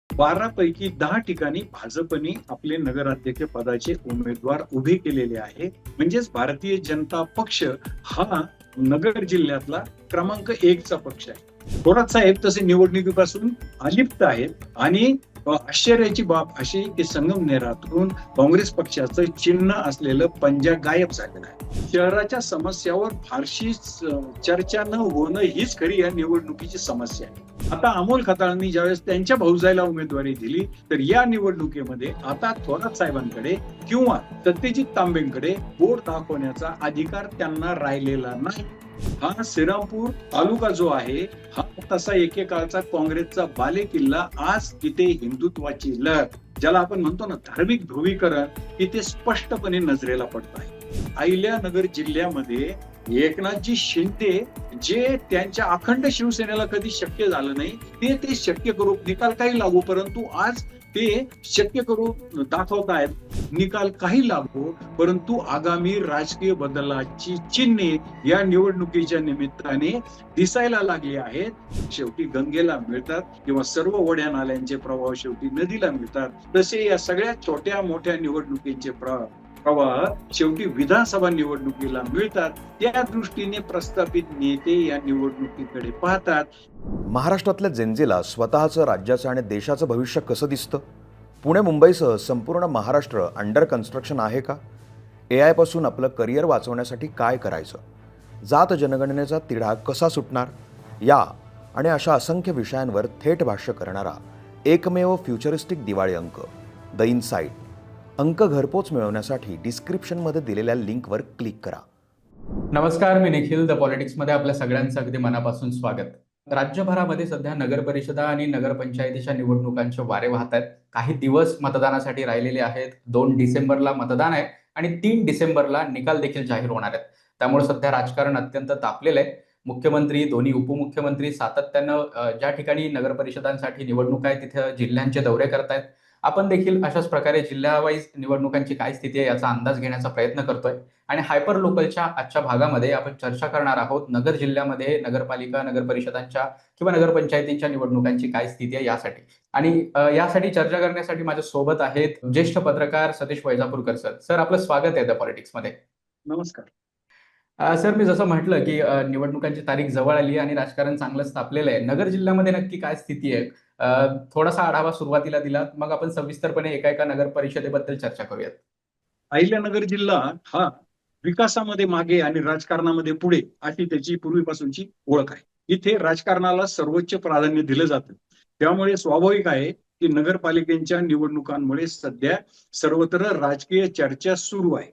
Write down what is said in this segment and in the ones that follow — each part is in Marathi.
12 पैकी 10 ठिकाणी भाजपने आपले नगराध्यक्ष पदाचे उमेदवार उभे केलेले आहे. म्हणजेच भारतीय जनता पक्ष हा नगर जिल्ह्यातला क्रमांक 1 चा पक्ष आहे. थोरात साहेब तसे निवडणुकीपासून अलिप्त आहेत आणि आश्चर्याची बाब अशी की संगमनेरातून काँग्रेस पक्षाचं चिन्ह असलेलं पंजा गायब झालेलं आहे. शहराच्या समस्यावर फारशी चर्चा न होणं हीच खरी या निवडणुकीची समस्या आहे. आता अमोल खताळांनी ज्यावेळेस त्यांच्या भाऊजाईला उमेदवारी दिली तर या निवडणुकीमध्ये आता थोरात साहेबांकडे किंवा सत्यजित तांबेंकडे बोट दाखवण्याचा अधिकार त्यांना राहिलेला नाही. हा श्रीरामपूर तालुका जो आहे हा तसा एकेकाळचा काँग्रेसचा बालेकिल्ला आज तिथे हिंदुत्वाची लहर ज्याला आपण म्हणतो ना धार्मिक ध्रुवीकरण तिथे स्पष्टपणे नजरेला पडत आहे. अहिल्यानगर जिल्ह्यामध्ये एकनाथजी शिंदे जे त्यांच्या अखंड शिवसेनेला कधी शक्य झालं नाही ते शक्य करू निकाल काही लागू परंतु आज ते शक्य करून दाखवतायत. निकाल काही लागू परंतु आगामी राजकीय बदलाची चिन्हे या निवडणुकीच्या निमित्ताने दिसायला लागली आहेत. शेवटी गंगेला मिळतात किंवा सर्व ओढ्या नाल्यांचे प्रवाह शेवटी नदीला मिळतात तसे या सगळ्या छोट्या मोठ्या निवडणुकींचे प्रवाह शेवटी विधानसभा निवडणुकीला मिळतात. त्या दृष्टीने प्रस्थापित नेते या निवडणुकीकडे पाहतात. महाराष्ट्रातल्या जनतेला स्वतःचं राज्याचं आणि देशाचं भविष्य कसं दिसतं? पुणे मुंबईसह संपूर्ण महाराष्ट्र अंडर कन्स्ट्रक्शन आहे का? AI पासून आपलं करिअर वाचवण्यासाठी काय करायचं? जात जनगणनेचा तिढा कसा सुटणार? या आणि अशा असंख्य विषयांवर थेट भाष्य करणारा एकमेव फ्युचरिस्टिक दिवाळी अंक द इनसाइट. अंक घरपोच मिळवण्यासाठी डिस्क्रिप्शनमध्ये दिलेल्या लिंकवर क्लिक करा. नमस्कार, मी निखिल. द पॉलिटिक्समध्ये आपल्या सगळ्यांचं अगदी मनापासून स्वागत. राज्यभरामध्ये सध्या नगर परिषदा आणि नगरपंचायतीच्या निवडणुकांचे वारे वाहत आहेत. काही दिवस मतदानासाठी राहिलेले आहेत. 2 डिसेंबरला मतदान आहे आणि 3 डिसेंबरला निकाल देखील जाहीर होणार आहेत. त्यामुळे सध्या राजकारण अत्यंत तापलेलं आहे. मुख्यमंत्री, दोन्ही उपमुख्यमंत्री सातत्यानं ज्या ठिकाणी नगर परिषदांसाठी निवडणूक आहे तिथे जिल्ह्यांचे दौरे करतायत. आपण देखील अशाच प्रकारे जिल्ह्यावाईज निवडणुकांची काय स्थिती आहे याचा अंदाज घेण्याचा प्रयत्न करतोय आणि हायपर लोकलच्या आजच्या भागामध्ये आपण चर्चा करणार आहोत नगर जिल्ह्यामध्ये नगरपालिका, नगर परिषदांच्या किंवा नगरपंचायतींच्या निवडणुकांची काय स्थिती आहे यासाठी. आणि यासाठी चर्चा करण्यासाठी माझ्या सोबत आहेत ज्येष्ठ पत्रकार सतीश वैजापूरकर सर. सर, आपलं स्वागत आहे द पॉलिटिक्समध्ये. नमस्कार. सर, मी जसं म्हटलं की निवडणुकांची तारीख जवळ आली आणि राजकारण चांगलंच तापलेलं आहे. नगर जिल्ह्यामध्ये नक्की काय स्थिती आहे? थोडासा आढावा सुरुवातीला दिलात, मग आपण सविस्तरपणे एका नगर परिषदेबद्दल चर्चा करूयात. अहिल्यानगर जिल्हा हा विकासामध्ये मागे आणि राजकारणामध्ये पुढे अशी त्याची पूर्वीपासूनची ओळख आहे. इथे राजकारणाला सर्वोच्च प्राधान्य दिलं जातं. त्यामुळे स्वाभाविक आहे की नगरपालिकेच्या निवडणुकांमुळे सध्या सर्वत्र राजकीय चर्चा सुरू आहे.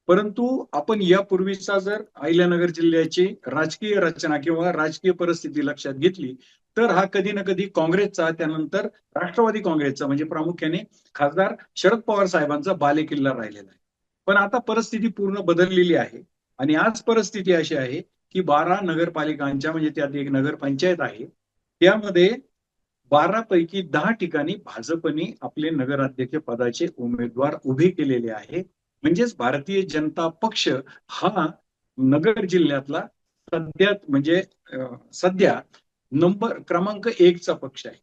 परंतु आपण यापूर्वीचा जर अहिल्यानगर जिल्ह्याची राजकीय रचना किंवा राजकीय परिस्थिती लक्षात घेतली तर हा कधी ना कधी काँग्रेसचा त्यानंतर राष्ट्रवादी काँग्रेसचा म्हणजे प्रामुख्याने खासदार शरद पवार साहेबांचा बालेकिल्ला राहिलेला आहे. पण आता परिस्थिती पूर्ण बदललेली आहे आणि आज परिस्थिती अशी आहे की 12 नगरपालिकांच्या म्हणजे त्यात एक नगरपंचायत आहे त्यामध्ये 12 पैकी 10 ठिकाणी भाजपने आपले नगराध्यक्ष पदाचे उमेदवार उभे केलेले आहे. म्हणजेच भारतीय जनता पक्ष हा नगर जिल्ह्यातला सध्या नंबर क्रमांक 1 चा पक्ष आहे.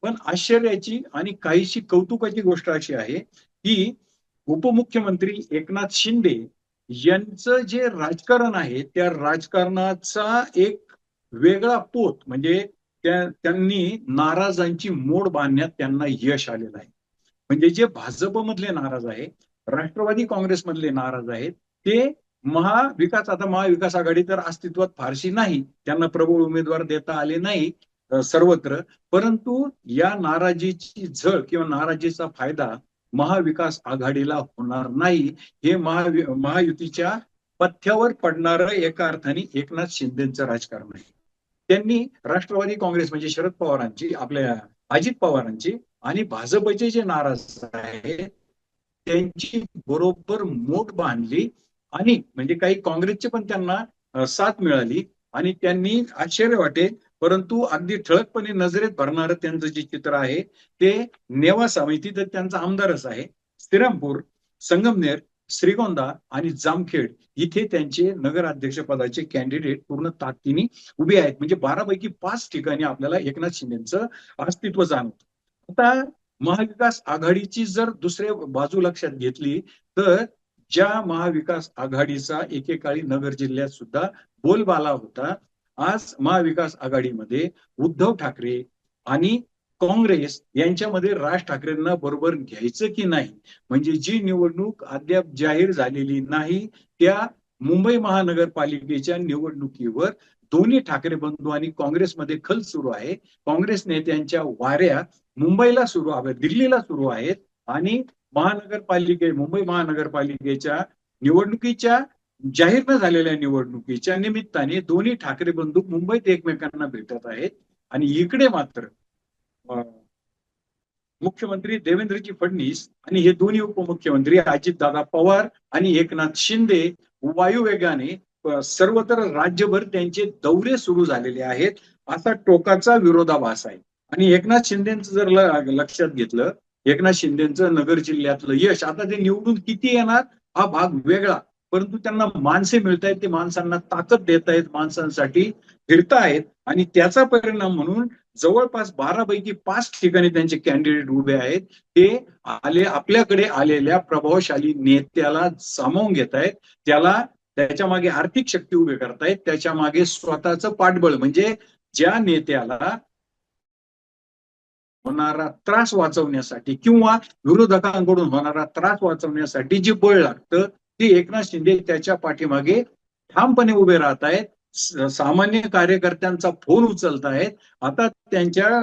पण आश्चर्याची आणि काहीशी कौतुकाची गोष्ट अशी आहे की उपमुख्यमंत्री एकनाथ शिंदे यांचं जे राजकारण आहे त्या राजकारणाचा एक वेगळा पोत म्हणजे त्यांनी नाराजांची मोड बांधण्यात त्यांना यश आलेलं आहे. म्हणजे जे भाजपमधले नाराज आहे, राष्ट्रवादी काँग्रेसमधले नाराज आहेत ते महाविकास आघाडी तर अस्तित्वात फारशी नाही, त्यांना प्रबळ उमेदवार देता आले नाही सर्वत्र. परंतु या नाराजीची झळ किंवा नाराजीचा फायदा महाविकास आघाडीला होणार नाही. हे महायुतीच्या पथ्यावर पडणारं एका अर्थाने एकनाथ शिंदेचं राजकारण आहे. त्यांनी राष्ट्रवादी काँग्रेस म्हणजे शरद पवारांची, आपल्या अजित पवारांची आणि भाजपचे जे नाराज आहेत त्यांची बरोबर मोठ बांधली आणि म्हणजे काही काँग्रेसचे पण त्यांना साथ मिळाली आणि त्यांनी आश्चर्य वाटेल परंतु अगदी ठळकपणे नजरेत भरणारं त्यांचं जे चित्र आहे ते नेवासा म्हणजे तिथं त्यांचा आमदारच आहे. श्रीरामपूर, संगमनेर, श्रीगोंदा आणि जामखेड इथे त्यांचे नगराध्यक्ष पदाचे कॅन्डिडेट पूर्ण ताकदीने उभे आहेत. म्हणजे 12 पैकी 5 ठिकाणी आपल्याला एकनाथ शिंदेचं अस्तित्व जाणवतं. आता महाविकास आघाडीची जर दुसऱ्या बाजू लक्षात घेतली तर ज्या महाविकास आघाडीचा एकेकाळी नगर जिल्ह्यात सुद्धा बोलबाला होता, आज महाविकास आघाडीमध्ये उद्धव ठाकरे आणि काँग्रेस यांच्यामध्ये राज ठाकरेंना बरोबर घ्यायचं की नाही, म्हणजे जी निवडणूक अद्याप जाहीर झालेली नाही त्या मुंबई महानगरपालिकेच्या निवडणुकीवर दोन्ही ठाकरे बंधू आणि काँग्रेसमध्ये खल सुरू आहे. काँग्रेस नेत्यांच्या वाऱ्या मुंबईला सुरू आहे, दिल्लीला सुरू आहेत आणि मुंबई महानगरपालिकेच्या निवडणुकीच्या जाहीर न झालेल्या निवडणुकीच्या निमित्ताने दोन्ही ठाकरे बंधू मुंबईत एकमेकांना भेटत आहेत. आणि इकडे मात्र मुख्यमंत्री देवेंद्रजी फडणवीस आणि हे दोन्ही उपमुख्यमंत्री अजितदादा पवार आणि एकनाथ शिंदे वायुवेगाने सर्वत्र राज्यभर त्यांचे दौरे सुरू झालेले आहेत. असा टोकाचा विरोधाभास आहे. आणि एकनाथ शिंदेचं जर लक्षात घेतलं, एकनाथ शिंदेचं नगर जिल्ह्यातलं यश, आता ते निवडून किती येणार हा भाग वेगळा, परंतु त्यांना माणसे मिळत आहेत, ते माणसांना ताकद देत आहेत, माणसांसाठी फिरतायत आणि त्याचा परिणाम म्हणून जवळपास 12 पैकी 5 ठिकाणी त्यांचे कॅन्डिडेट उभे आहेत. ते आपल्याकडे आलेल्या प्रभावशाली नेत्याला सामावून घेत आहेत, त्याच्या मागे आर्थिक शक्ती उभे करतायत, त्याच्या मागे स्वतःचं पाठबळ म्हणजे ज्या नेत्याला होणारा त्रास वाचवण्यासाठी किंवा विरोधकांकडून होणारा त्रास वाचवण्यासाठी जे बळ लागतं ते एकनाथ शिंदे त्याच्या पाठीमागे ठामपणे उभे राहत आहेत. सामान्य कार्यकर्त्यांचा फोन उचलत आहेत. आता त्यांच्या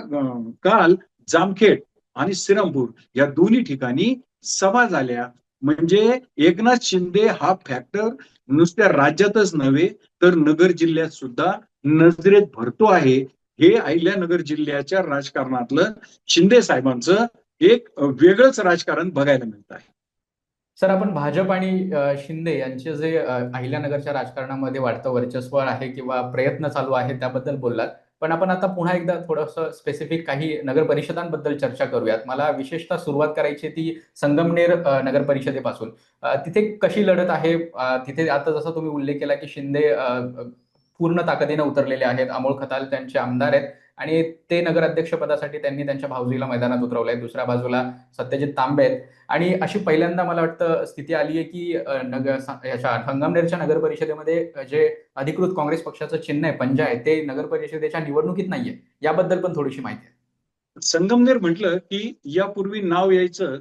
काल जामखेड आणि श्रीरामपूर या दोन्ही ठिकाणी सभा झाल्या. म्हणजे एकनाथ शिंदे हा फॅक्टर नुसत्या राज्यातच नव्हे तर नगर जिल्ह्यात सुद्धा नजरेत भरतो आहे. हे अहिल्यानगर जिल्ह्याच्या राजकारणातलं शिंदे साहेबांचं एक वेगळंच राजकारण बघायला मिळत आहे. सर, आपण भाजप आणि शिंदे यांचे जे अहिल्यानगरच्या राजकारणामध्ये वाढतं वर्चस्व आहे किंवा प्रयत्न चालू आहे त्याबद्दल बोललात. पण आपण आता पुन्हा एकदा थोडंसं स्पेसिफिक काही नगर परिषदांबद्दल चर्चा करूयात. मला विशेषतः सुरुवात करायची ती संगमनेर नगर परिषदेपासून. तिथे कशी लढत आहे? तिथे आता जसं तुम्ही उल्लेख केला की शिंदे पूर्ण ताकदीने उतरलेले आहेत. अमोल खताळ त्यांचे आमदार आहेत आणि ते नगराध्यक्ष पदासाठी त्यांनी त्यांच्या भाऊजीला मैदानात उतरवलंय. दुसऱ्या बाजूला सत्यजित तांबे आहेत आणि अशी पहिल्यांदा मला वाटतं स्थिती आली आहे की संगमनेरच्या नगर परिषदेमध्ये जे अधिकृत काँग्रेस पक्षाचं चिन्ह आहे पंजा आहे ते नगर परिषदेच्या निवडणुकीत नाहीये. याबद्दल पण थोडीशी माहिती आहे. संगमनेर म्हटलं की यापूर्वी नाव यायचं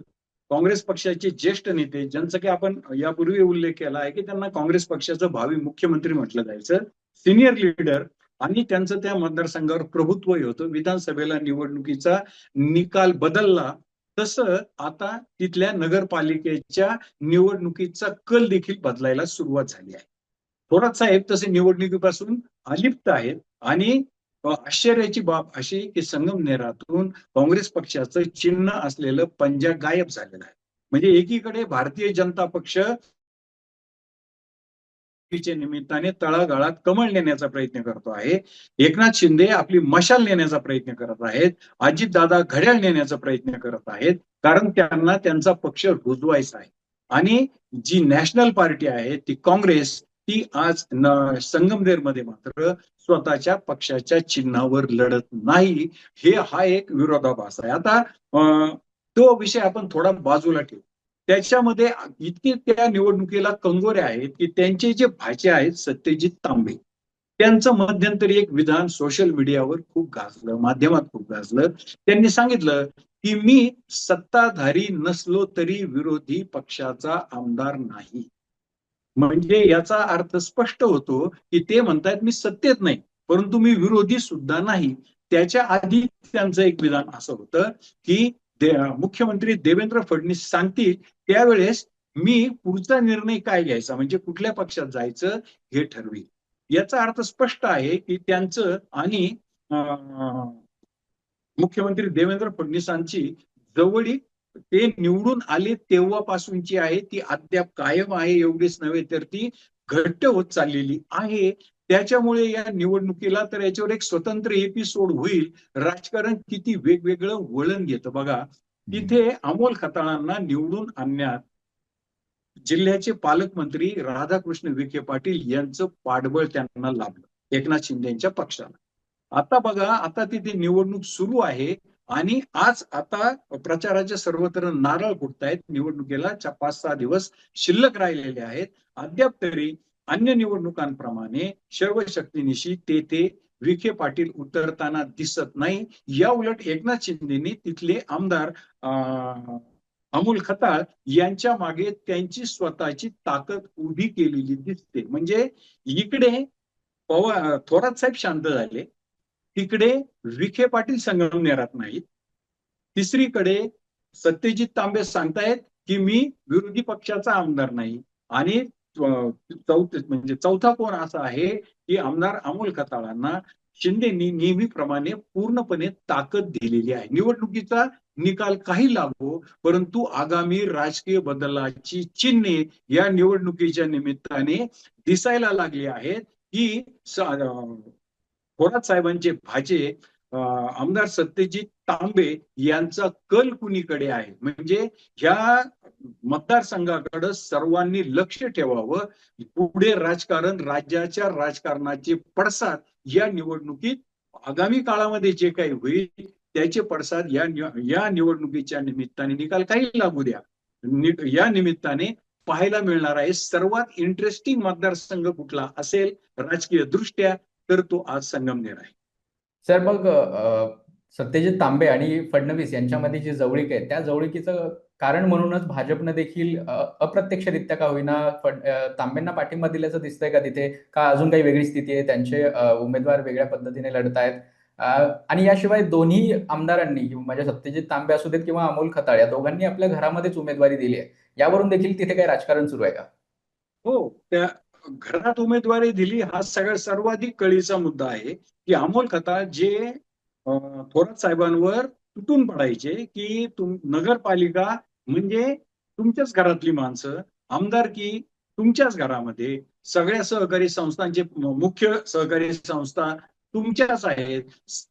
काँग्रेस पक्षाचे ज्येष्ठ नेते, ज्यांचा की आपण यापूर्वी उल्लेख केला आहे की त्यांना काँग्रेस पक्षाचं भावी मुख्यमंत्री म्हटलं जायचं, सिनियर लीडर, आणि त्यांचं त्या मतदारसंघावर प्रभुत्वही होतं. विधानसभेला निवडणुकीचा निकाल बदलला तसं आता तिथल्या नगरपालिकेच्या निवडणुकीचा कल देखील बदलायला सुरुवात झाली आहे. थोरात साहेब तसे निवडणुकीपासून अलिप्त आहेत आणि आश्चर्याची बाब अशी की संगमनेरातून काँग्रेस पक्षाचं चिन्ह असलेलं पंजा गायब झालेलं आहे. म्हणजे एकीकडे भारतीय जनता पक्ष निमित्ताने तळागाळात कमळ नेण्याचा प्रयत्न करतो आहे. एकनाथ शिंदे आपली मशाल नेण्याचा प्रयत्न करत आहेत. अजितदादा घड्याळ नेण्याचा प्रयत्न करत आहेत, कारण त्यांना त्यांचा पक्ष रुजवायचा आहे. आणि जी नॅशनल पार्टी आहे ती काँग्रेस, ती आज संगमनेरमध्ये मात्र स्वतःच्या पक्षाच्या चिन्हावर लढत नाही. हा एक विरोधाभास आहे. आता तो विषय आपण थोडा बाजूला ठेवू. त्याच्यामध्ये इतके त्या निवडणुकीला कंगोरे आहेत की त्यांचे जे भाचे आहेत सत्यजित तांबे, त्यांचं मध्यंतरी एक विधान सोशल मीडियावर खूप गाजलं, माध्यमात खूप गाजलं. त्यांनी सांगितलं की मी सत्ताधारी नसलो तरी विरोधी पक्षाचा आमदार नाही. म्हणजे याचा अर्थ स्पष्ट होतो की ते म्हणतात मी सत्तेत नाही परंतु मी विरोधी सुद्धा नाही. त्याच्या आधी त्यांचं एक विधान असं होतं की मुख्यमंत्री देवेंद्र फडणवीस सांगतील त्यावेळेस मी पुढचा निर्णय काय घ्यायचा म्हणजे कुठल्या पक्षात जायचं हे ठरवी. याचा अर्थ स्पष्ट आहे की त्यांचं आणि मुख्यमंत्री देवेंद्र फडणवीसांची जवळीक ते निवडून आले तेव्हापासूनची आहे, ती अद्याप कायम आहे. एवढेच नव्हे तर ती घट्ट होत चाललेली आहे. त्याच्यामुळे या निवडणुकीला तर याच्यावर एक स्वतंत्र एपिसोड होईल. राजकारण किती वेगवेगळं वळण घेतं बघा. तिथे अमोल खताळांना निवडून आणण्यात जिल्ह्याचे पालकमंत्री राधाकृष्ण विखे पाटील यांचं पाठबळ त्यांना लाभलं एकनाथ शिंदेच्या पक्षाला. आता बघा, आता तिथे निवडणूक सुरू आहे आणि आज आता प्रचाराचे सर्वत्र नारळ फुटतायत. निवडणुकीला 5-6 दिवस शिल्लक राहिलेले आहेत. अद्याप तरी अन्य निवडणुकांप्रमाणे सर्वशक्तीनिशी ते विखे पाटील उतरताना दिसत नाही. या उलट एकनाथ शिंदेनी तिथले आमदार अमोल खताळ यांच्या मागे त्यांची स्वतःची ताकद उभी केलेली दिसते. म्हणजे इकडे थोरात साहेब शांत झाले, तिकडे विखे पाटील संगमनेरात नाहीत, तिसरीकडे सत्यजित तांबे सांगतायत की मी विरोधी पक्षाचा आमदार नाही, आणि चौथा कोण असा आहे की आमदार अमोल खताळांना शिंदेनी नेहमीप्रमाणे पूर्णपणे ताकद दिलेली आहे. निवडणुकीचा निकाल काही लागो, परंतु आगामी राजकीय बदलाची चिन्हे या निवडणुकीच्या निमित्ताने दिसायला लागली आहेत की थोरात साहेबांचे भाचे आमदार सत्यजित तांबे यांचा कल कुणीकडे आहे. म्हणजे ह्या मतदारसंघाकडे सर्वांनी लक्ष ठेवावं. पुढे राजकारण, राज्याच्या राजकारणाचे पडसाद या निवडणुकीत आगामी काळामध्ये जे काही होईल त्याचे पडसाद या निवडणुकीच्या निमित्ताने निकाल काही लागू द्या, या निमित्ताने पाहायला मिळणार आहे. सर्वात इंटरेस्टिंग मतदारसंघ कुठला असेल राजकीय दृष्ट्या तर तो आज संगमनेर आहे. सर, मग सत्यजित तांबे आणि फडणवीस यांच्यामध्ये जी जवळीक आहे त्या जवळीकीचं कारण म्हणूनच भाजपनं देखील अप्रत्यक्षरित्या का होईना तांबेंना पाठिंबा दिल्याचं दिसतंय का तिथे, का अजून काही वेगळी स्थिती आहे, त्यांचे उमेदवार वेगळ्या पद्धतीने लढतायत? आणि याशिवाय दोन्ही आमदारांनी, म्हणजे सत्यजित तांबे असू देत किंवा अमोल खताळ, या दोघांनी आपल्या घरामध्येच उमेदवारी दिली आहे. यावरून देखील तिथे काही राजकारण सुरू आहे का? हो, त्या घरात उमेदवारी दिली हा सर्वाधिक कळीचा मुद्दा आहे की अमोल खताळ जे थोरात साहेबांवर तुटून पडायचे की नगरपालिका म्हणजे तुमच्याच घरातली माणसं, आमदारकी तुमच्याच घरामध्ये, सगळ्या सहकारी संस्थांचे मुख्य सहकारी संस्था तुमच्याच आहेत,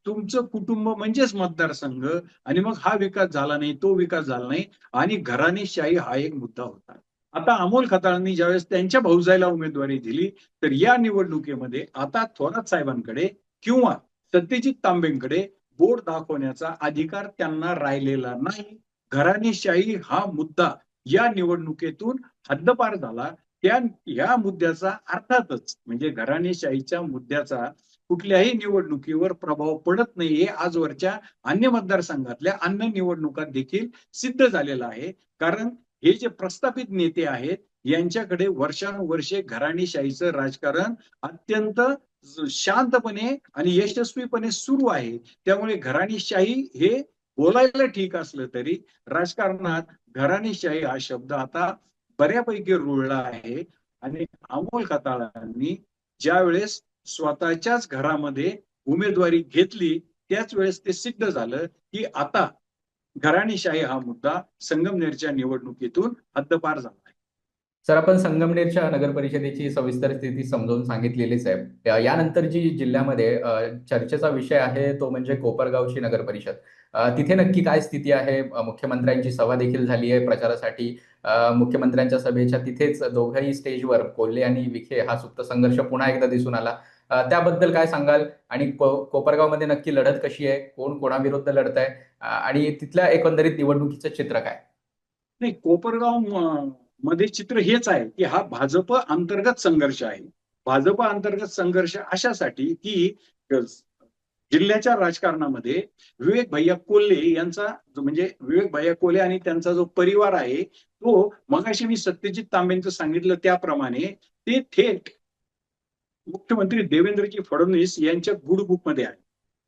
तुमचं कुटुंब म्हणजेच मतदारसंघ, आणि मग हा विकास झाला नाही, तो विकास झाला नाही, आणि घराणेशाही हा एक मुद्दा होता. आता अमोल खताळांनी ज्यावेळेस त्यांच्या भाऊजाईला उमेदवारी दिली तर या निवडणुकीमध्ये आता थोरात साहेबांकडे किंवा सत्यजित तांबेंकडे बोट दाखवण्याचा अधिकार त्यांना राहिलेला नाही. घराणेशाही हा मुद्दा या निवडणुकीतून हद्दपार झाला. या मुद्द्याचा अर्थातच म्हणजे घराणेशाहीच्या मुद्द्याचा कुठल्याही निवडणुकीवर प्रभाव पडत नाही हे आजवरच्या अन्य मतदारसंघातल्या अन्य निवडणुकात देखील सिद्ध झालेलं आहे. कारण हे जे प्रस्थापित नेते आहेत यांच्याकडे वर्षानुवर्षे घराणेशाहीचं राजकारण अत्यंत शांतपणे आणि यशस्वीपणे सुरू आहे. त्यामुळे घराणेशाही हे बोलायला ठीक असलं तरी राजकारणात घराणेशाही हा शब्द आता बऱ्यापैकी रुळला आहे. आणि अमोल खताळांनी ज्या वेळेस स्वतःच्याच घरामध्ये उमेदवारी घेतली त्याच वेळेस ते सिद्ध झालं की आता घराणेशाही हा मुद्दा संगमनेरच्या निवडणुकीतून हद्दपार झाला आहे. सर, आपण संगमनेरच्या नगर परिषदेची सविस्तर स्थिती समजावून सांगितलेलीच आहे. यानंतर जी जिल्ह्यामध्ये चर्चेचा विषय आहे तो म्हणजे कोपरगावची नगर परिषद. तिथे नक्की काय स्थिती आहे? मुख्यमंत्र्यांची सभा देखील झाली आहे प्रचारासाठी. मुख्यमंत्र्यांच्या सभेच्या तिथेच दोघंही स्टेजवर कोल्हे आणि विखे हा सुप्त संघर्ष पुन्हा एकदा दिसून आला. त्याबद्दल काय सांगाल? आणि कोपरगावमध्ये नक्की लढत कशी आहे? कोण कोणाविरुद्ध लढत आहे? आणि तिथल्या एकंदरीत निवडणुकीचं चित्र काय? नाही, कोपरगाव मध्ये चित्र हेच आहे की हा भाजप अंतर्गत संघर्ष आहे. भाजप अंतर्गत संघर्ष अशासाठी की जिल्ह्याच्या राजकारणामध्ये विवेक भैया कोल्हे यांचा म्हणजे विवेक भैया कोल्हे आणि त्यांचा जो परिवार आहे तो मगाशी मी सत्यजित तांबेंचं सांगितलं त्याप्रमाणे ते थेट मुख्यमंत्री देवेंद्रजी फडणवीस यांच्या गुडबुक मध्ये आहे.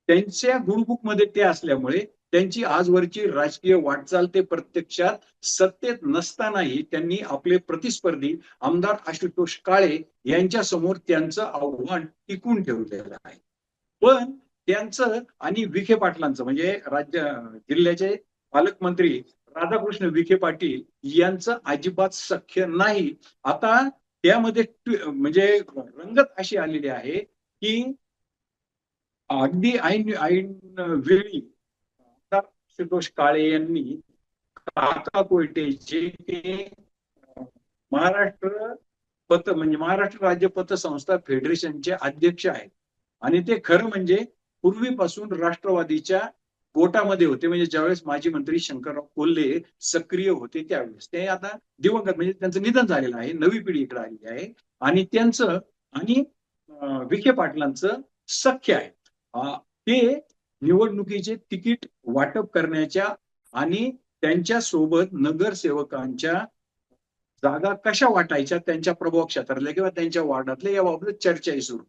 त्यांच्या गुडबुक मध्ये ते असल्यामुळे त्यांची आजवरची राजकीय वाटचाल ते प्रत्यक्षात सत्तेत नसतानाही त्यांनी आपले प्रतिस्पर्धी आमदार आशुतोष काळे यांच्या समोर त्यांचं आव्हान टिकून ठेवलेलं आहे. पण त्यांचं आणि विखे पाटलांचं म्हणजे जिल्ह्याचे पालकमंत्री राधाकृष्ण विखे पाटील यांचं अजिबात सख्य नाही. आता त्यामध्ये म्हणजे रंगत अशी आलेली आहे की अगदी ऐन वेळी आशुतोष काळे यांनी काका कोयटेचे महाराष्ट्र राज्य पतसंस्था फेडरेशनचे अध्यक्ष आहेत. आणि ते खरं म्हणजे पूर्वीपासून राष्ट्रवादीच्या गोटामध्ये होते, म्हणजे ज्यावेळेस माजी मंत्री शंकरराव कोल्हे सक्रिय होते त्यावेळेस. ते आता दिवंगत, म्हणजे त्यांचं निधन झालेलं आहे, नवी पिढी इकडे आलेली आहे. आणि त्यांचं आणि विखे पाटलांचं सख्य आहे. ते निवडणुकीचे तिकीट वाटप करण्याच्या आणि त्यांच्या सोबत नगरसेवकांच्या जागा कशा वाटायच्या त्यांच्या प्रभाव क्षेत्रातल्या किंवा त्यांच्या वार्डातल्या याबाबत चर्चाही सुरू.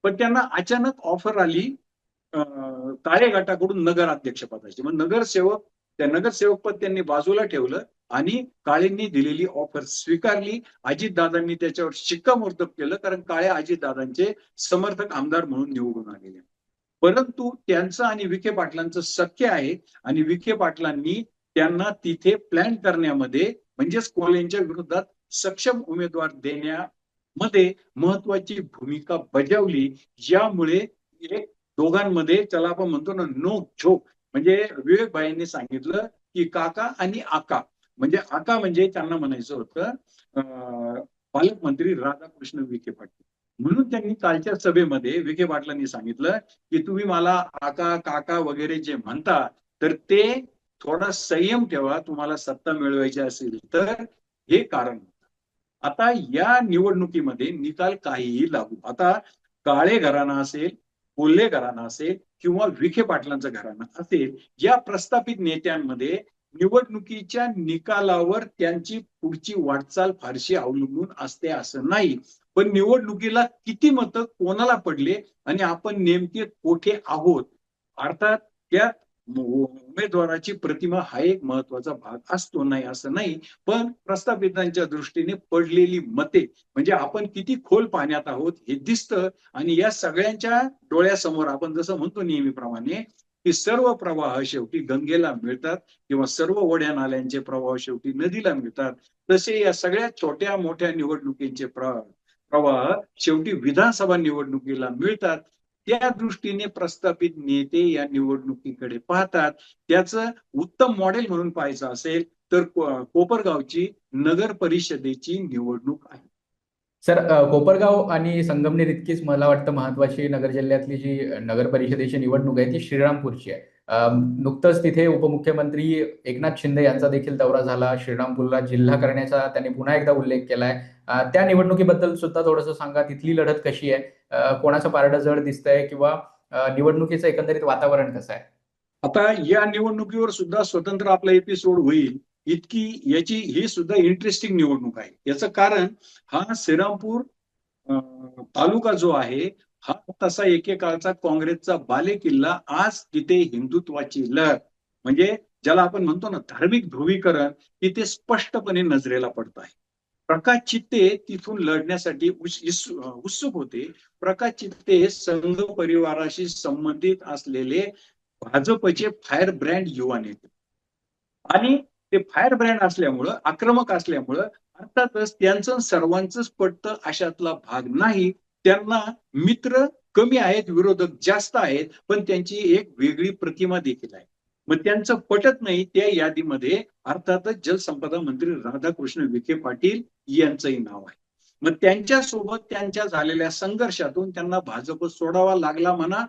पण त्यांना अचानक ऑफर आली काळे गटाकडून नगराध्यक्षपदाची. मग त्या नगरसेवक पद त्यांनी बाजूला ठेवलं आणि काळेंनी दिलेली ऑफर स्वीकारली. अजितदादांनी त्याच्यावर शिक्कामोर्तब केलं, कारण काळे अजितदादांचे समर्थक आमदार म्हणून निवडून आलेले. परंतु त्यांचं आणि विखे पाटलांचं सख्य आहे आणि विखे पाटलांनी त्यांना तिथे प्लॅन करण्यामध्ये, म्हणजेच कोल्हेंच्या विरोधात सक्षम उमेदवार देण्यामध्ये महत्वाची भूमिका बजावली. यामुळे एक दोघांमध्ये, त्याला आपण म्हणतो ना नोक झोक, म्हणजे विवेक भाईंनी सांगितलं की काका आणि आका, म्हणजे आका म्हणजे त्यांना म्हणायचं होतं पालकमंत्री राधाकृष्ण विखे पाटील. म्हणून त्यांनी कालच्या सभेमध्ये विखे पाटलांनी सांगितलं की तुम्ही मला आका काका वगैरे जे म्हणता, तर ते थोडा संयम ठेवा, तुम्हाला सत्ता मिळवायची असेल तर, हे कारण. आता या निवडणुकीमध्ये निकाल काहीही लागू, आता काळे घराणा असेल, कोल्हे घराणा असेल किंवा विखे पाटलांचं घराणं असेल, या प्रस्थापित नेत्यांमध्ये निवडणुकीच्या निकालावर त्यांची पुढची वाटचाल फारशी अवलंबून असते असं नाही. पण निवडणुकीला किती मतं कोणाला पडले आणि आपण नेमके कुठे आहोत, अर्थात त्यात उमेदवाराची प्रतिमा हा एक महत्वाचा भाग असतो, नाही असं नाही. पण प्रस्थापितांच्या दृष्टीने पडलेली मते, म्हणजे आपण किती खोल पाण्यात आहोत हे दिसतं. आणि या सगळ्यांच्या डोळ्यासमोर आपण जसं म्हणतो नेहमीप्रमाणे की सर्व प्रवाह शेवटी गंगेला मिळतात किंवा सर्व ओढ्या नाल्यांचे प्रवाह शेवटी नदीला मिळतात, तसे या सगळ्या छोट्या मोठ्या निवडणुकींचे प्रवाह शेवटी विधानसभा निवडणुकीला मिळतात. त्या दृष्टीने प्रस्थापित नेते या निवडणुकीकडे पाहतात. त्याचं उत्तम मॉडेल म्हणून पाहायचं असेल तर कोपरगावची नगर परिषदेची निवडणूक आहे. सर, कोपरगाव आणि संगमनेर इतकीच मला वाटतं महत्वाची नगर जिल्ह्यातली जी नगर परिषदेची निवडणूक आहे ती श्रीरामपूरची आहे. नुकतंच तिथे उपमुख्यमंत्री एकनाथ शिंदे यांचा देखील दौरा झाला. श्रीरामपूरला जिल्हा करण्याचा त्यांनी पुन्हा एकदा उल्लेख केलाय. त्या निवडणुकीबद्दल सुद्धा थोडंसं सांगा. तिथली लढत कशी आहे, कोणाचं पारडं जड दिसतंय किंवा निवडणुकीचं एकंदरीत वातावरण कसं आहे? आता या निवडणुकीवर सुद्धा स्वतंत्र आपला एपिसोड होईल, इतकी याची ही सुद्धा इंटरेस्टिंग निवडणूक आहे. याचं कारण, हा श्रीरामपूर तालुका जो आहे हा तसा एकेकाळचा काँग्रेसचा बालेकिल्ला, आज तिथे हिंदुत्वाची लहर, म्हणजे ज्याला आपण म्हणतो ना धार्मिक ध्रुवीकरण, तिथे स्पष्टपणे नजरेला पडत आहे. प्रकाश चित्ते तिथून लढण्यासाठी उत्सुक होते. प्रकाश चित्ते संघ परिवाराशी संबंधित असलेले भाजपचे फायर ब्रँड युवा नेते, आणि ते फायर ब्रँड असल्यामुळं, आक्रमक असल्यामुळं, अर्थातच त्यांचं सर्वांचंच पटतं अशातला भाग नाही. त्यांना मित्र कमी आहेत, विरोधक जास्त आहेत, पण त्यांची एक वेगळी प्रतिमा देखील आहे. मग त्यांचं पटत नाही त्या यादीमध्ये अर्थातच जलसंपदा मंत्री राधाकृष्ण विखे पाटील यांचंही नाव आहे. मग त्यांच्यासोबत त्यांच्या झालेल्या संघर्षातून त्यांना भाजप सोडावा लागला म्हणा,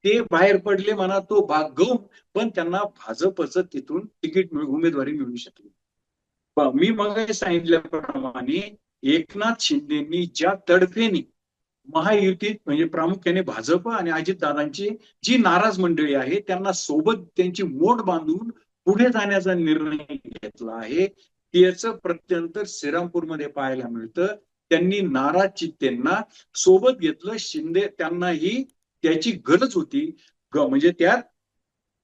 ते बाहेर पडले म्हणा, तो भाग गौण, पण त्यांना भाजपचं तिथून तिकीट उमेदवारी मिळू शकली. मी मग सांगितल्याप्रमाणे एकनाथ शिंदेनी ज्या तडफेने महायुतीत, म्हणजे प्रामुख्याने भाजप आणि अजितदादांची जी नाराज मंडळी आहे त्यांना सोबत त्यांची मोठ बांधून पुढे जाण्याचा निर्णय घेतला आहे, त्याचं प्रत्यंतर श्रीरामपूरमध्ये पाहायला मिळतं. त्यांनी नाराज चित्तेंना सोबत घेतलं. शिंदे त्यांनाही त्याची गरज होती. म्हणजे त्यात,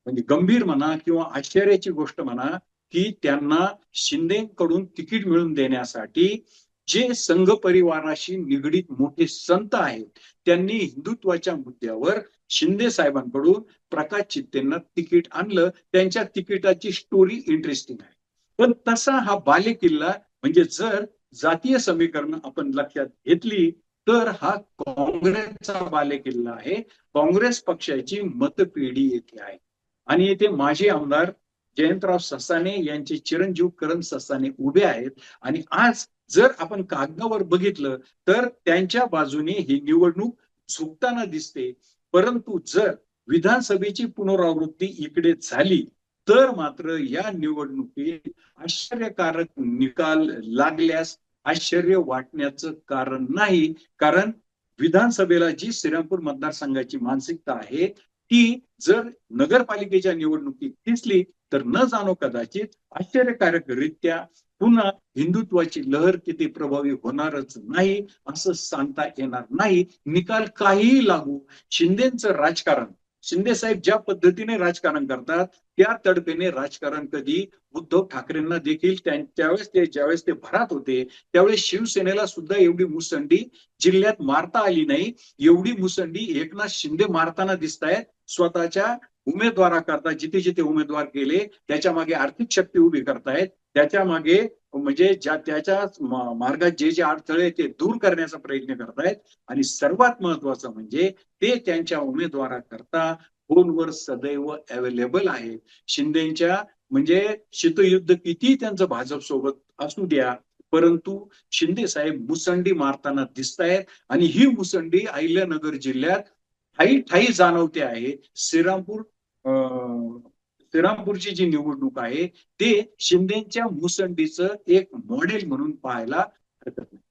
म्हणजे गंभीर म्हणा किंवा आश्चर्याची गोष्ट म्हणा की त्यांना शिंदेकडून तिकीट मिळवून देण्यासाठी जे संघ परिवाराशी निगडीत मोठे संत आहेत त्यांनी हिंदुत्वाच्या मुद्द्यावर शिंदे साहेबांकडून प्रकाश चित्तेंना तिकीट आणलं. त्यांच्या तिकिटाची स्टोरी इंटरेस्टिंग आहे. पण तसा हा बालेकिल्ला, म्हणजे जर जातीय समीकरण आपण लक्षात घेतली तर हा काँग्रेसचा बालेकिल्ला आहे. काँग्रेस पक्षाची मतपेढी येथे आहे आणि येथे माजी आमदार जयंतराव ससाणे यांचे चिरंजीव करण ससाणे उभे आहेत. आणि आज जर आपण कागदावर बघितलं तर त्यांच्या बाजूने ही निवडणूक झुकताना दिसते. परंतु जर विधानसभेची पुनरावृत्ती इकडे झाली तर मात्र या निवडणुकीत आश्चर्यकारक निकाल लागल्यास आश्चर्य वाटण्याचं कारण नाही. कारण विधानसभेला जी श्रीरामपूर मतदारसंघाची मानसिकता आहे ती जर नगरपालिकेच्या निवडणुकीत दिसली तर न जाणो कदाचित आश्चर्यकारकरित्या पुन्हा हिंदुत्वाची लहर तिथे प्रभावी होणारच नाही असं सांगता येणार नाही. निकाल काहीही लागू, शिंदेचं राजकारण, शिंदे साहेब ज्या पद्धतीने राजकारण करतात त्या तडफेने राजकारण कधी उद्धव ठाकरेंना देखील ज्यावेळेस ते भरात होते त्यावेळेस शिवसेनेला सुद्धा एवढी मुसंडी जिल्ह्यात मारता आली नाही. एवढी मुसंडी एकनाथ शिंदे मारताना दिसत आहेत. स्वतःच्या उमेदवाराकरता जिथे जिथे उमेदवार गेले त्याच्या मागे आर्थिक शक्ती उभी करतायत. त्याच्या मागे म्हणजे त्याच्या मार्गात जे जे अडथळे ते दूर करण्याचा प्रयत्न करतायत. आणि सर्वात महत्वाचं म्हणजे ते त्यांच्या उमेदवाराकरता फोनवर सदैव अवेलेबल आहे. शिंदेच्या म्हणजे शीतयुद्ध किती त्यांचं भाजप सोबत असू द्या परंतु शिंदे साहेब मुसंडी मारताना दिसत आहेत. आणि ही मुसंडी अहिल्यानगर जिल्ह्यात ठाई ठाई जाणवते आहे. श्रीरामपूरची जी निवडणूक आहे ते शिंदेच्या मुसंडीचं एक मॉडेल म्हणून पाहायला हरकत नाही.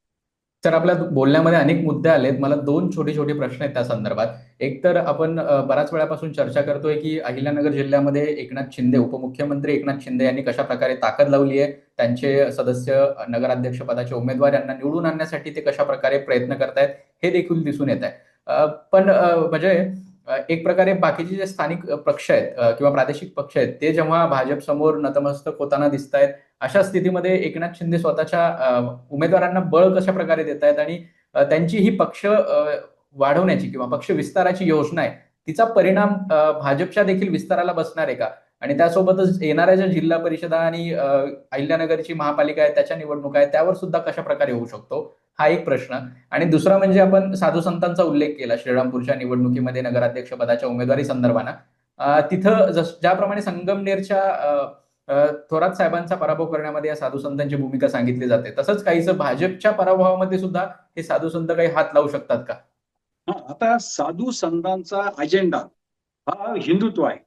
तर आपल्या बोलण्यामध्ये अनेक मुद्दे आलेत. मला दोन छोटे छोटे प्रश्न आहेत त्या संदर्भात. एक तर आपण बऱ्याच वेळापासून चर्चा करतोय की अहिल्यानगर जिल्ह्यामध्ये एकनाथ शिंदे, उपमुख्यमंत्री एकनाथ शिंदे यांनी कशा प्रकारे ताकद लावली आहे, त्यांचे सदस्य नगराध्यक्ष पदाचे उमेदवार यांना निवडून आणण्यासाठी ते कशा प्रकारे प्रयत्न करतायत हे देखील दिसून येत आहे. पण म्हणजे एक प्रकारे बाकीचे जे स्थानिक पक्ष आहेत किंवा प्रादेशिक पक्ष आहेत ते जेव्हा भाजप समोर नतमस्तक होताना दिसत आहेत अशा स्थितीमध्ये एकनाथ शिंदे स्वतःच्या उमेदवारांना बळ कशा प्रकारे देत आहेत आणि त्यांची ही पक्ष वाढवण्याची किंवा पक्ष विस्ताराची योजना आहे तिचा परिणाम भाजपच्या देखील विस्ताराला बसणार आहे का? आणि त्यासोबतच येणाऱ्या ज्या जिल्हा परिषदा आणि अहिल्यानगरची महापालिका आहे त्याच्या निवडणुका आहे त्यावर सुद्धा कशा प्रकारे होऊ शकतो हा एक प्रश्न. आणि दुसरा म्हणजे आपण साधू संतांचा उल्लेख केला श्रीरामपूरच्या निवडणुकीमध्ये नगराध्यक्ष पदाच्या उमेदवारी संदर्भानं. तिथं ज्याप्रमाणे संगमनेरच्या थोरात साहेबांचा पराभव करण्यामध्ये या साधू संतांची भूमिका सांगितली जाते तसंच काहीसं भाजपच्या पराभवामध्ये सुद्धा हे साधू संत काही हात लावू शकतात का? आता साधू संतांचा अजेंडा हा हिंदुत्व आहे.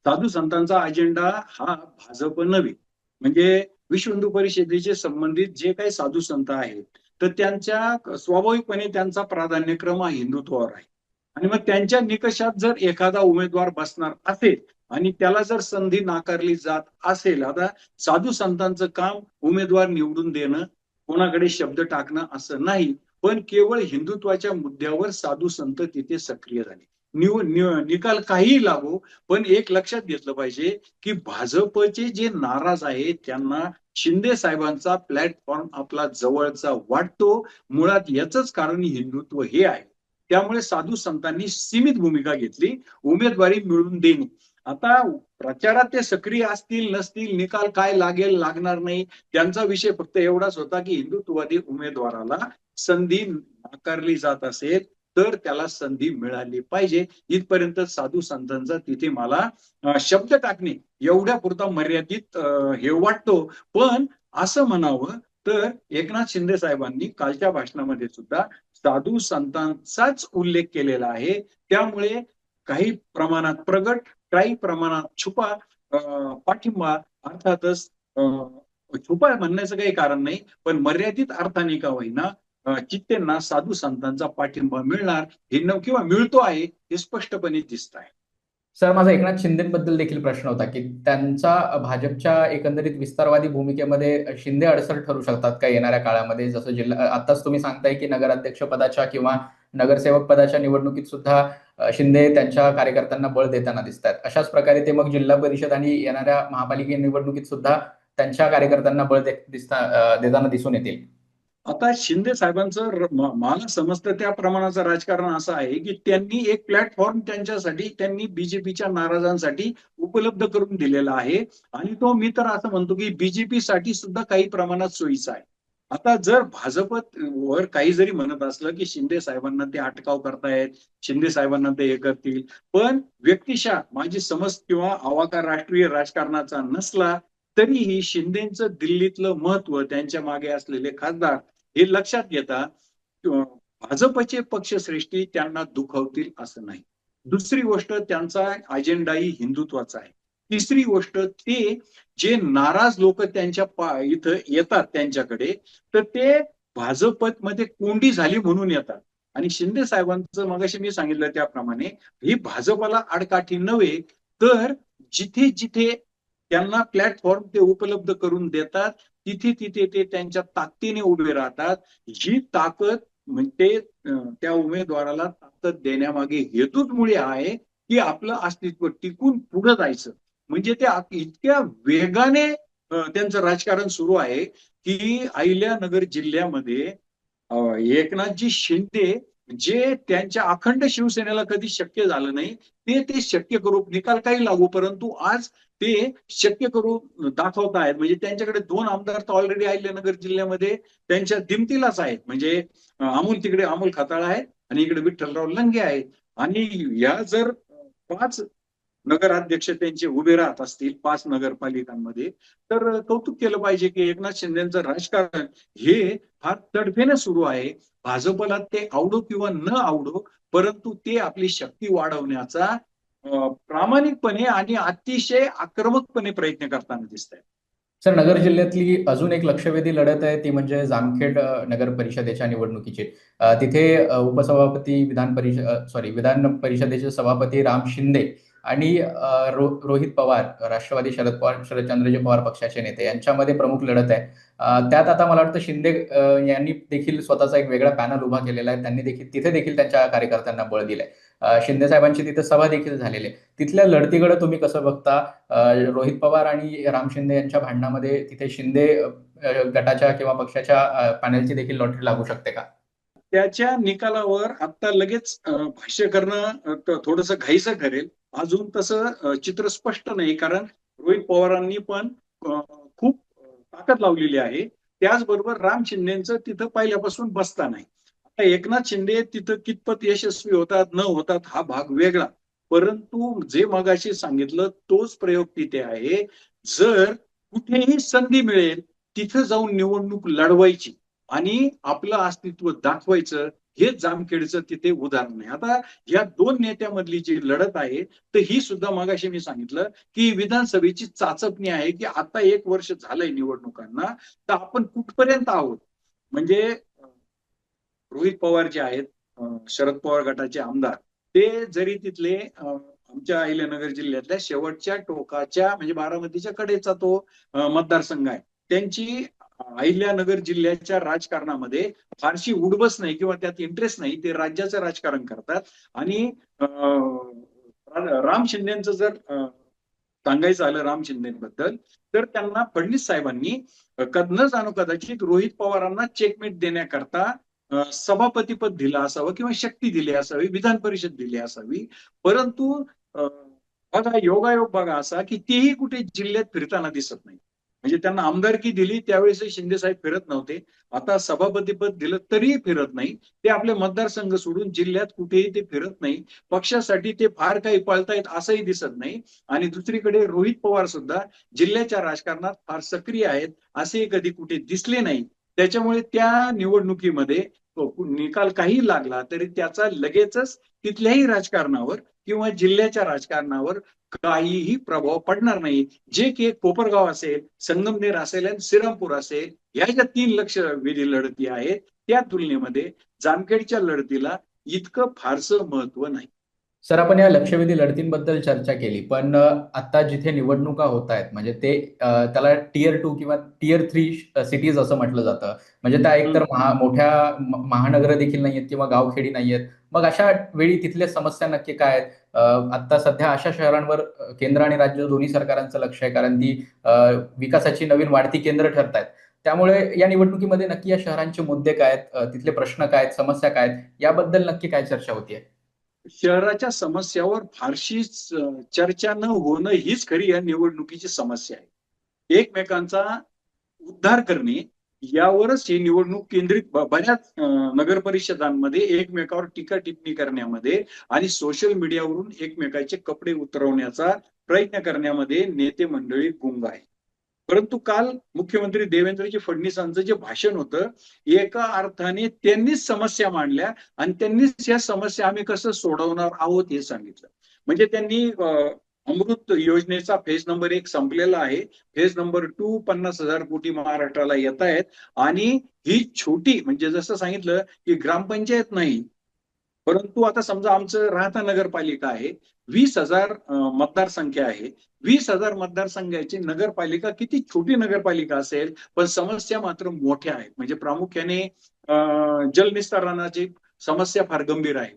साधू संतांचा अजेंडा हा भाजप नव्हे. म्हणजे विश्व हिंदू परिषदेचे संबंधित जे काही साधू संत आहेत तर त्यांच्या स्वाभाविकपणे त्यांचा प्राधान्यक्रम हा हिंदुत्वावर आहे. आणि मग त्यांच्या निकषात जर एखादा उमेदवार बसणार असेल आणि त्याला जर संधी नाकारली जात असेल, आता साधू संतांचं काम उमेदवार निवडून देणं, कोणाकडे शब्द टाकणं असं नाही, पण केवळ हिंदुत्वाच्या मुद्द्यावर साधू संत तिथे सक्रिय झाले. निकाल काही लागो पण एक लक्षात घेतलं पाहिजे की भाजपचे जे नाराज आहेत त्यांना शिंदे साहेबांचा प्लॅटफॉर्म आपला जवळचा वाटतो. मुळात याच कारण हिंदुत्व हे आहे. त्यामुळे साधू संतांनी सीमित भूमिका घेतली, उमेदवारी मिळवून देणे. आता प्रचारात ते सक्रिय असतील नसतील, निकाल काय लागेल लागणार नाही, त्यांचा विषय फक्त एवढाच होता की हिंदुत्ववादी उमेदवाराला संधी नाकारली जात असेल तर त्याला संधी मिळाली पाहिजे. इथपर्यंत साधू संतांचा तिथे मला शब्द टाकणे एवढ्या पुरता मर्यादित हे वाटतो. पण असं म्हणावं तर एकनाथ शिंदे साहेबांनी कालच्या भाषणामध्ये सुद्धा साधू संतांचाच उल्लेख केलेला आहे. त्यामुळे काही प्रमाणात प्रगट, काही प्रमाणात छुपा पाठिंबा, अर्थातच छुपा म्हणण्याचं काही कारण नाही पण मर्यादित अर्थाने का होईना चित्तेंना साधू संतांचा पाठिंबा मिळणार हे किंवा मिळतो आहे हे स्पष्टपणे दिसत आहे. सर, माझा एकनाथ शिंदेबद्दल देखील प्रश्न होता की त्यांचा भाजपच्या एकंदरीत विस्तारवादी भूमिकेमध्ये शिंदे अडसर ठरू शकतात का येणाऱ्या काळामध्ये? जसं जिल्हा आताच तुम्ही सांगताय की नगराध्यक्ष पदाच्या किंवा नगरसेवक पदाच्या निवडणुकीत सुद्धा शिंदे त्यांच्या कार्यकर्त्यांना बळ देताना दिसत आहेत. अशाच प्रकारे ते मग जिल्हा परिषद आणि येणाऱ्या महापालिका निवडणुकीत सुद्धा त्यांच्या कार्यकर्त्यांना बळ देताना दिसून येतील. आता शिंदे साहेबांचं मला समजतं त्या प्रमाणाचं राजकारण असं आहे की त्यांनी एक प्लॅटफॉर्म त्यांच्यासाठी त्यांनी बीजेपीच्या नाराजांसाठी उपलब्ध करून दिलेला आहे. आणि तो मी तर असं म्हणतो की बीजेपी साठी सुद्धा काही प्रमाणात सोयीचा आहे. आता जर भाजपवर काही जरी म्हणत असलं की शिंदे साहेबांना ते अटकाव करतायत, शिंदे साहेबांना ते हे करतील, पण व्यक्तिशः माझी समज किंवा आवाका राष्ट्रीय राजकारणाचा नसला तरीही शिंदेचं दिल्लीतलं महत्व, त्यांच्या मागे असलेले खासदार हे लक्षात घेता भाजपचे पक्षश्रेष्ठी त्यांना दुखावतील असं नाही. दुसरी गोष्ट त्यांचा अजेंडाही हिंदुत्वाचा आहे. तिसरी गोष्ट ते जे नाराज लोक त्यांच्या इथं येतात त्यांच्याकडे, तर ते भाजपमध्ये कोंडी झाली म्हणून येतात. आणि शिंदे साहेबांचं मगाशी मी सांगितलं त्याप्रमाणे ही भाजपला आडकाठी नव्हे, तर जिथे जिथे त्यांना प्लॅटफॉर्म ते उपलब्ध करून देतात, तिथे तिथे ते त्यांच्या ताकदीने उभे राहतात. ही ताकद म्हणजे त्या उमेदवाराला ताकद देण्यामागे हेतूच मुळे आहे की आपलं अस्तित्व टिकून पुढे जायचं. म्हणजे ते इतक्या वेगाने त्यांचं राजकारण सुरू आहे की अहिल्यानगर जिल्ह्यामध्ये एकनाथजी शिंदे जे त्यांच्या अखंड शिवसेनेला कधी शक्य झालं नाही, ते शक्य करू, निकाल काही लागू, परंतु आज ते शक्य करून दाखवत आहेत. म्हणजे त्यांच्याकडे 2 आमदार तर ऑलरेडी अहिल्यानगर जिल्ह्यामध्ये त्यांच्या दिमतीलाच आहेत. म्हणजे तिकडे अमोल खताळ आहेत आणि इकडे विठ्ठलराव लंगे आहेत. आणि या जर 5 नगराध्यक्ष त्यांचे उभे राहत असतील 5 नगरपालिकांमध्ये, तर कौतुक केलं पाहिजे की एकनाथ शिंदेचं राजकारण हे फार तडफेने सुरू आहे. भाजपला ते आवडो किंवा न आवडो, परंतु ते आपली शक्ती वाढवण्याचा प्रामाणिकपणे आणि अतिशय आक्रमकपणे प्रयत्न करताना दिसत आहेत. सर, नगर जिल्ह्यातली अजून एक लक्षवेधी लढत आहे ती म्हणजे जामखेड नगर परिषदेच्या निवडणुकीची. तिथे उपसभापती विधान परिषदेचे सभापती राम शिंदे आणि रोहित पवार, राष्ट्रवादी शरदचंद्रजी पवार पक्षाचे नेते, यांच्यामध्ये प्रमुख लढत आहे. त्यात आता मला वाटतं शिंदे यांनी देखील स्वतःचा एक वेगळा पॅनल उभा केलेला आहे. त्यांनी देखील तिथे देखील त्यांच्या कार्यकर्त्यांना बळ दिलंय. शिंदे साहेबांची तिथे सभा देखील झालेली आहे. तिथल्या लढतीकडे तुम्ही कसं बघता? रोहित पवार आणि राम शिंदे यांच्या भांडणामध्ये तिथे शिंदे गटाच्या किंवा पक्षाच्या पॅनलची देखील लॉटरी लागू शकते का? त्याच्या निकालावर आता लगेच भाष्य करणं थोडंसं घाईचं ठरेल. अजून तसं चित्र स्पष्ट नाही, कारण रोहित पवारांनी पण खूप ताकद लावलेली आहे. त्याचबरोबर राम शिंदेचं तिथं पहिल्यापासून बसता नाही. आता एकनाथ शिंदे तिथं कितपत यशस्वी होतात न होतात हा भाग वेगळा, परंतु जे मगाशी सांगितलं तोच प्रयोग तिथे आहे. जर कुठेही संधी मिळेल तिथं जाऊन निवडणूक लढवायची आणि आपलं अस्तित्व दाखवायचं, हे जामखेडचं तिथे उदाहरण आहे. आता या 2 नेत्यामधली जी लढत आहे, तर ही सुद्धा मगाशी मी सांगितलं की विधानसभेची चाचपणी आहे की आता 1 वर्ष झालंय निवडणुकांना, तर आपण कुठपर्यंत आहोत. म्हणजे रोहित पवार जे आहेत, शरद पवार गटाचे आमदार, ते जरी तिथले आमच्या अहिल्यानगर जिल्ह्यातल्या शेवटच्या टोकाच्या म्हणजे बारामतीच्या कडेचा तो मतदारसंघ आहे, त्यांची अहिल्यानगर जिल्ह्याच्या राजकारणामध्ये फारशी उडबस नाही किंवा त्यात इंटरेस्ट नाही. ते राज्याचं राजकारण करतात. आणि राम शिंदेचं जर सांगायचं आलं राम शिंदेबद्दल, तर त्यांना फडणवीस साहेबांनी न जाणो कदाचित रोहित पवारांना चेकमेट देण्याकरता सभापतीपद दिलं असावं किंवा शक्ती दिली असावी, विधान परिषद दिली असावी. परंतु बघा, योगायोग बघा असा की तेही कुठे जिल्ह्यात फिरताना दिसत नाही. म्हणजे त्यांना आमदारकी दिली त्यावेळेस शिंदे साहेब फिरत नव्हते. आता सभापतीपद दिलं तरीही फिरत नाही. ते आपले मतदारसंघ सोडून जिल्ह्यात कुठेही ते फिरत नाही. पक्षासाठी ते फार काही पळतायत असंही दिसत नाही. आणि दुसरीकडे रोहित पवार सुद्धा जिल्ह्याच्या राजकारणात फार सक्रिय आहेत असे कधी कुठे दिसले नाही. त्याच्यामुळे त्या निवडणुकीमध्ये निकाल काही लागला तरी त्याचा लगेचच तिथल्याही राजकारणावर किंवा जिल्ह्याच्या राजकारणावर काहीही प्रभाव पडणार नाही. जे की कोपरगाव असेल, संगमनेर असेल आणि श्रीरामपूर असेल, या ज्या 3 लक्षवेधी लढती आहेत, त्या तुलनेमध्ये जामखेडच्या लढतीला इतकं फारसं महत्व नाही. सर, आपण या लक्षवेधी लढतींबद्दल चर्चा केली, पण आता जिथे निवडणुका होत आहेत म्हणजे ते त्याला टियर 2 किंवा टियर 3 सिटीज असं म्हटलं जातं. म्हणजे त्या एकतर मोठ्या महानगर देखील नाहीयेत किंवा गावखेडी नाहीयेत. मग अशा वेळी तिथल्या समस्या नक्की काय आहेत? आता सध्या अशा शहरांवर केंद्र आणि राज्य दोन्ही सरकारांचं लक्ष आहे, कारण ती विकासाची नवीन वाढती केंद्र ठरत आहेत. त्यामुळे या निवडणुकीमध्ये नक्की या शहरांचे मुद्दे काय आहेत, तिथले प्रश्न काय आहेत, समस्या काय आहेत, याबद्दल नक्की काय चर्चा होतीये? शहराच्या समस्यावर फारशी चर्चा न होणं हीच खरी या निवडणुकीची समस्या आहे. एकमेकांचा उद्धार करणे यावरच ही निवडणूक केंद्रित. बऱ्याच नगर परिषदांमध्ये एकमेकावर टीका टिप्पणी करण्यामध्ये आणि सोशल मीडियावरून एकमेकाचे कपडे उतरवण्याचा प्रयत्न करण्यामध्ये नेते मंडळी गुंग आहे. परंतु काल मुख्यमंत्री देवेंद्रजी फडणवीसांचं जे भाषण होतं, एका अर्थाने त्यांनीच समस्या मांडल्या आणि त्यांनीच या समस्या आम्ही कसं सोडवणार आहोत हे सांगितलं. म्हणजे त्यांनी अमृत योजनेचा फेज नंबर 1 संपलेला आहे. फेज नंबर 2 50,000 कोटी महाराष्ट्राला येत आहेत आणि ही छोटी म्हणजे जसं सांगितलं की ग्रामपंचायत नाही, परंतु आता समजा आमचं राहता नगरपालिका आहे, 20,000 मतदारसंख्या आहे. 20,000 मतदारसंघाची नगरपालिका किती छोटी नगरपालिका असेल, पण समस्या मात्र मोठ्या आहेत. म्हणजे प्रामुख्याने जलनिस्तारणाची समस्या फार गंभीर आहे.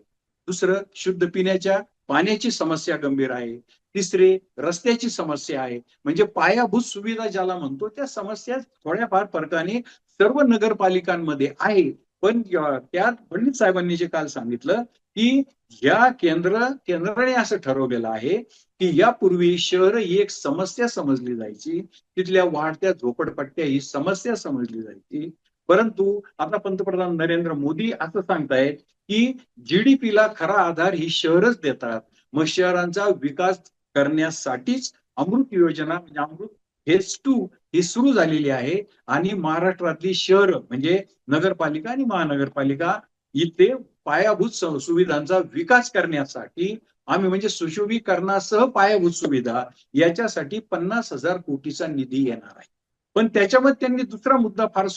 दुसरं, शुद्ध पिण्याच्या पाण्याची समस्या गंभीर आहे. तिसरे, रस्त्याची समस्या आहे. म्हणजे पायाभूत सुविधा ज्याला म्हणतो त्या समस्या थोड्याफार फरकाने सर्व नगरपालिकांमध्ये आहे. पण त्यात फडणवीस साहेबांनी जे काल सांगितलं की या केंद्राने असं ठरवलेलं आहे की यापूर्वी शहर ही एक समस्या समजली जायची, तिथल्या वाढत्या झोपडपट्ट्या ही समस्या समजली जायची. परंतु आता पंतप्रधान नरेंद्र मोदी असं सांगतायत की जीडीपीला खरा आधार ही शहरच देतात. मग शहरांचा विकास करण्यासाठीच अमृत योजना म्हणजे अमृत फेज 2 ही सुरू झालेली आहे आणि महाराष्ट्रातली शहर म्हणजे नगरपालिका आणि महानगरपालिका इथे पायाभूत सुविधांचा विकास करण्यासाठी आम्ही म्हणजे सुशोभीकरणासह पायाभूत सुविधा याच्यासाठी 50,000 कोटीचा निधी येणार आहे. पण त्याच्यामध्ये त्यांनी दुसरा मुद्दा फार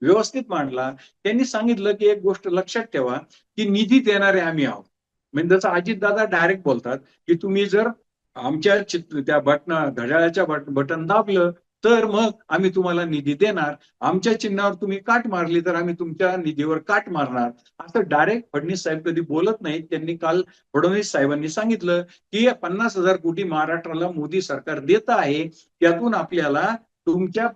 व्यवस्थित मांडला. त्यांनी सांगितलं की एक गोष्ट लक्षात ठेवा की निधी देणारे आम्ही आहोत. म्हणजे जसं अजितदादा डायरेक्ट बोलतात की तुम्ही जर आमच्या त्या घड्याळाच्या बटन दाबलं तर मग आम्ही तुम्हाला निधी देणार. आमच्या चिन्हावर तुम्ही काट मारली तर आम्ही तुमच्या निधीवर काट मारणार. असं डायरेक्ट फडणवीस साहेब कधी बोलत नाहीत. त्यांनी काल फडणवीस साहेबांनी सांगितलं की 50,000 कोटी महाराष्ट्राला मोदी सरकार देत आहे. त्यातून आपल्याला तुमच्या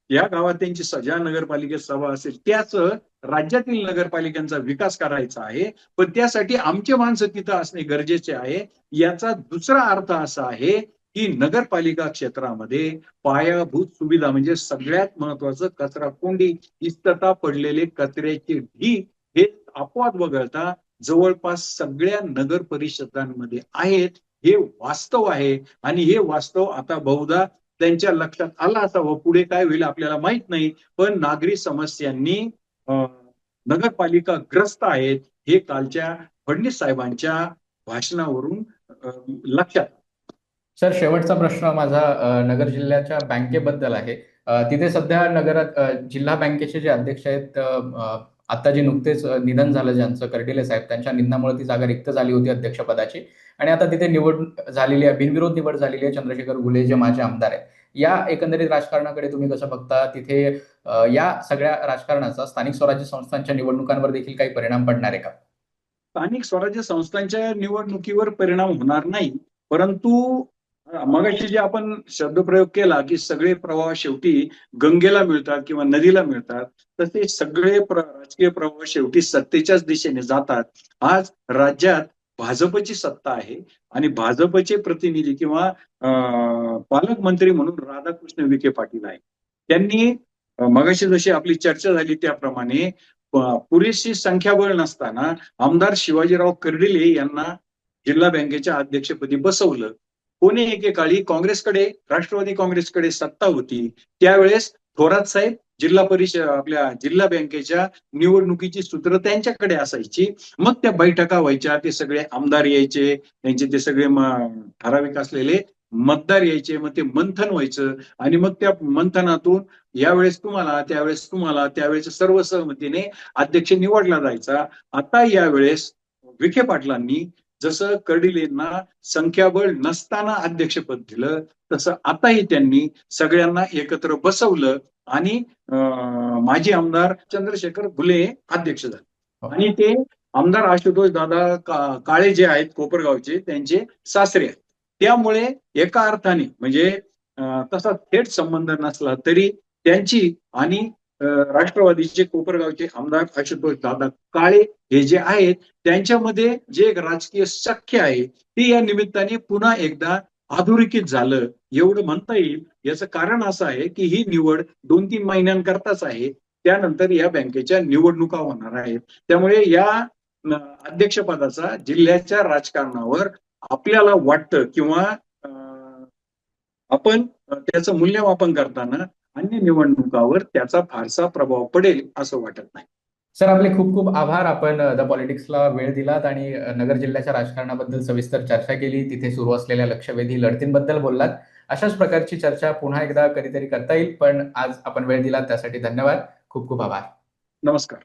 या गावात त्यांची ज्या नगरपालिकेत सभा असेल त्याच राज्यातील नगरपालिकांचा विकास करायचा आहे. पण त्यासाठी आमचे माणसं तिथं असणे गरजेचे आहे. याचा दुसरा अर्थ असा आहे की नगरपालिका क्षेत्रामध्ये पायाभूत सुविधा म्हणजे सगळ्यात महत्वाचं कचरा कोंडी, इस्तता पडलेले कचऱ्याचे ढीग हे अपवाद वगळता जवळपास सगळ्या नगर परिषदांमध्ये आहेत. हे वास्तव आहे आणि हे वास्तव आता बहुधा त्यांच्या लक्षात आलं असावं. पुढे काय होईल आपल्याला माहित नाही, पण नागरी समस्यांनी नगरपालिका ग्रस्त आहेत हे कालच्या फडणवीस साहेबांच्या भाषणावरून लक्षात. सर, शेवटचा प्रश्न माझा नगर जिल्ह्याच्या बँकेबद्दल आहे. तिथे सध्या जिल्हा बँकेचे जे अध्यक्ष आहेत, आता जे नुकतेच निधन झालं ज्यांचं, कर्डिले साहेब, त्यांच्या निधनामुळे ती जागा रिक्त झाली होती अध्यक्षपदाची आणि आता तिथे निवड झालेली आहे, बिनविरोध निवड झालेली आहे चंद्रशेखर घुले जे माजी आमदार आहेत. या एकंदरीत राजकारणाकडे तुम्ही कसं बघता? तिथे या सगळ्या राजकारणाचा स्थानिक स्वराज्य संस्थांच्या निवडणुकांवर देखील काही परिणाम पडणार आहे का? स्थानिक स्वराज्य संस्थांच्या निवडणुकीवर परिणाम होणार नाही, परंतु मगाशी जे आपण शब्दप्रयोग केला की सगळे प्रवाह शेवटी गंगेला मिळतात किंवा नदीला मिळतात, तसे सगळे राजकीय प्रवाह शेवटी सत्तेच्याच दिशेने जातात. आज राज्यात भाजपची सत्ता आहे आणि भाजपचे प्रतिनिधी किंवा पालकमंत्री म्हणून राधाकृष्ण विखे पाटील आहे. त्यांनी मगाशी जशी आपली चर्चा झाली त्याप्रमाणे पुरेशी संख्याबळ नसताना आमदार शिवाजीराव कर्डिले यांना जिल्हा बँकेच्या अध्यक्षपदी बसवलं. कोणी एकेकाळी काँग्रेसकडे, राष्ट्रवादी काँग्रेसकडे सत्ता होती, त्यावेळेस थोरात साहेब जिल्हा परिषद आपल्या जिल्हा बँकेच्या निवडणुकीची सूत्र त्यांच्याकडे असायची. मग त्या बैठका व्हायच्या, ते सगळे आमदार यायचे, त्यांचे ते सगळे ठराविक असलेले मतदार यायचे, मग ते मंथन व्हायचं आणि मग त्या मंथनातून यावेळेस तुम्हाला, त्यावेळेस तुम्हाला, त्यावेळेस सर्वसहमतीने अध्यक्ष निवडला जायचा. आता यावेळेस विखे पाटलांनी जसं कर्डिलेंना संख्याबळ नसताना अध्यक्षपद दिलं, तसं आताही त्यांनी सगळ्यांना एकत्र बसवलं आणि माजी आमदार चंद्रशेखर घुले अध्यक्ष झाले आणि ते आमदार आशुतोष दादा काळे जे आहेत कोपरगावचे, त्यांचे सासरे आहेत. त्यामुळे एका अर्थाने म्हणजे तसा थेट संबंध नसला तरी त्यांची आणि राष्ट्रवादीचे कोपरगावचे आमदार आशुतोष दादा काळे हे जे आहेत त्यांच्यामध्ये जे एक राजकीय सख्य आहे ते या निमित्ताने पुन्हा एकदा अधोरेखित झालं एवढं म्हणता येईल. याचं कारण असं आहे की ही निवड 2-3 महिन्यांकरताच आहे, त्यानंतर या बँकेच्या निवडणुका होणार आहेत. त्यामुळे या अध्यक्षपदाचा जिल्ह्याच्या राजकारणावर आपल्याला वाटतं किंवा आपण त्याचं मूल्यमापन करताना अन्य निवडणुकावर त्याचा फारसा प्रभाव पडेल असं वाटत नाही. सर, आपले खूप खूप आभार. आपण द पॉलिटिक्सला वेळ दिलात आणि नगर जिल्ह्याच्या राजकारणाबद्दल सविस्तर चर्चा केली. तिथे सुरू असलेल्या लक्षवेधी लढतींबद्दल बोललात. अशाच प्रकारची चर्चा पुन्हा एकदा कधीतरी करता येईल, पण आज आपण वेळ दिलात त्यासाठी धन्यवाद. खूप खूप आभार. नमस्कार.